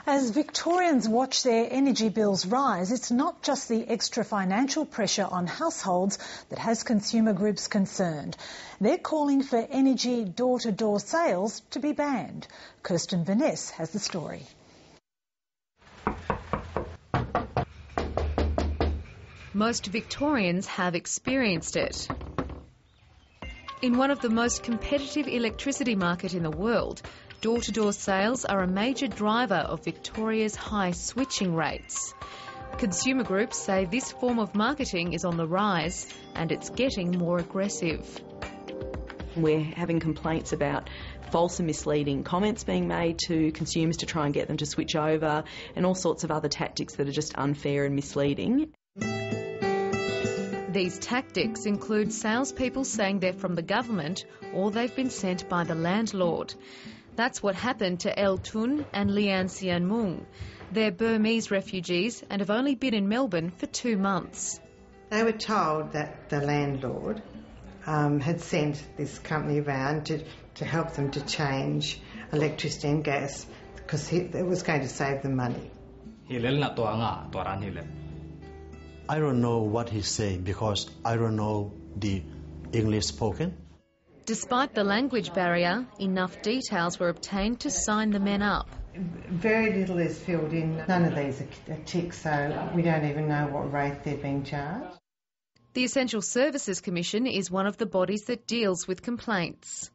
As Victorians watch their energy bills rise, it's not just the extra financial pressure on households that has consumer groups concerned. They're calling for energy door-to-door sales to be banned. Kirsten Vaness has the story. Most Victorians have experienced it. In one of the most competitive electricity markets in the world, door-to-door sales are a major driver of Victoria's high switching rates. Consumer groups say this form of marketing is on the rise and it's getting more aggressive. We're having complaints about false and misleading comments being made to consumers to try and get them to switch over, and all sorts of other tactics that are just unfair and misleading. These tactics include salespeople saying they're from the government or they've been sent by the landlord. That's what happened to El Tun and Lian Sian Mung. They're Burmese refugees and have only been in Melbourne for 2 months. They were told that the landlord had sent this company around to help them to change electricity and gas because it was going to save them money. I don't know what he's saying because I don't know the English spoken. Despite the language barrier, enough details were obtained to sign the men up. Very little is filled in. None of these are ticked, so we don't even know what rate they're being charged. The Essential Services Commission is one of the bodies that deals with complaints.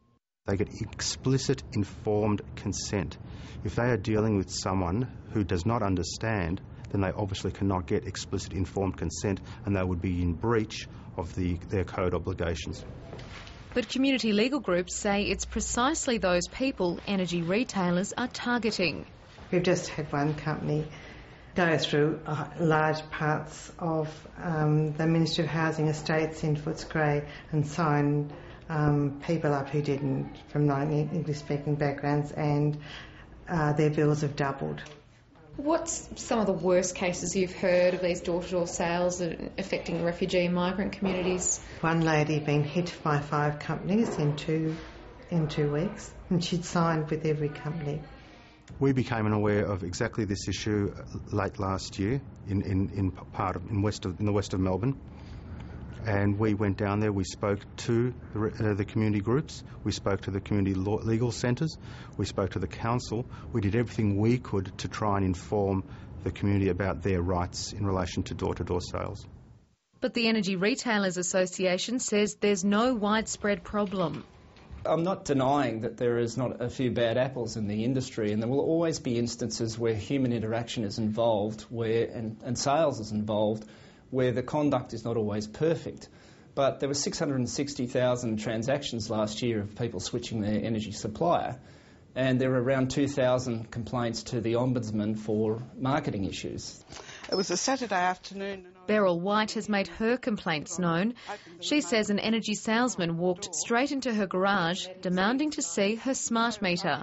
They get explicit informed consent. If they are dealing with someone who does not understand, then they obviously cannot get explicit informed consent, and they would be in breach of their code obligations. But community legal groups say it's precisely those people energy retailers are targeting. We've just had one company go through large parts of the Ministry of Housing estates in Footscray and sign people up who didn't, from non-English-speaking backgrounds, and their bills have doubled. What's some of the worst cases you've heard of these door-to-door sales affecting refugee and migrant communities? One lady been hit by 5 companies in two weeks, and she'd signed with every company. We became aware of exactly this issue late last year in the west of Melbourne, and we went down there. We spoke to the community groups, we spoke to the community legal centres, we spoke to the council. We did everything we could to try and inform the community about their rights in relation to door-to-door sales. But the Energy Retailers Association says there's no widespread problem. I'm not denying that there is not a few bad apples in the industry, and there will always be instances where human interaction is involved, and sales is involved, where the conduct is not always perfect. But there were 660,000 transactions last year of people switching their energy supplier, and there were around 2,000 complaints to the Ombudsman for marketing issues. It was a Saturday afternoon. Beryl White has made her complaints known. She says an energy salesman walked straight into her garage demanding to see her smart meter.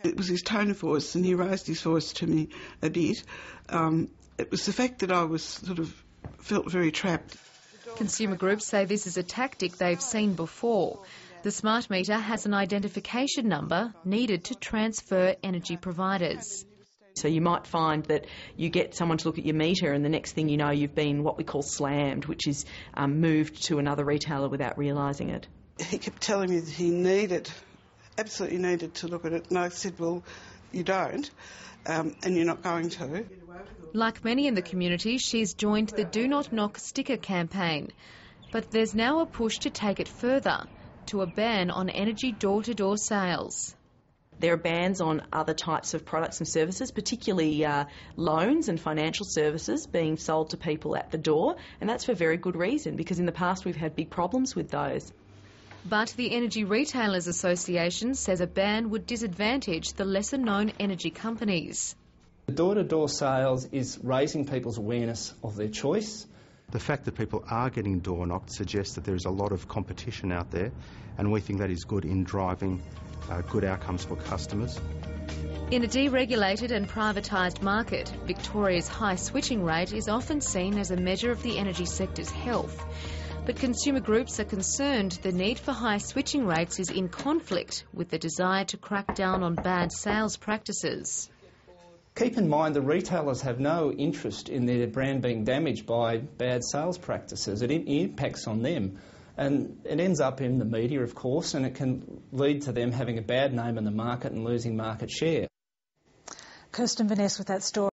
It was his tone of voice, and he raised his voice to me a bit. It was the fact that I was felt very trapped. Consumer groups say this is a tactic they've seen before. The smart meter has an identification number needed to transfer energy providers. So you might find that you get someone to look at your meter, and the next thing you know you've been what we call slammed, which is moved to another retailer without realising it. He kept telling me that he absolutely needed to look at it, and I said, well, you don't, and you're not going to. Like many in the community, she's joined the Do Not Knock sticker campaign. But there's now a push to take it further, to a ban on energy door-to-door sales. There are bans on other types of products and services, particularly loans and financial services being sold to people at the door, and that's for very good reason, because in the past we've had big problems with those. But the Energy Retailers Association says a ban would disadvantage the lesser-known energy companies. The door-to-door sales is raising people's awareness of their choice. The fact that people are getting door knocked suggests that there is a lot of competition out there, and we think that is good in driving good outcomes for customers. In a deregulated and privatised market, Victoria's high switching rate is often seen as a measure of the energy sector's health. But consumer groups are concerned the need for high switching rates is in conflict with the desire to crack down on bad sales practices. keep in mind the retailers have no interest in their brand being damaged by bad sales practices. It impacts on them. And it ends up in the media, of course, and it can lead to them having a bad name in the market and losing market share. Kirsten Vaness with that story.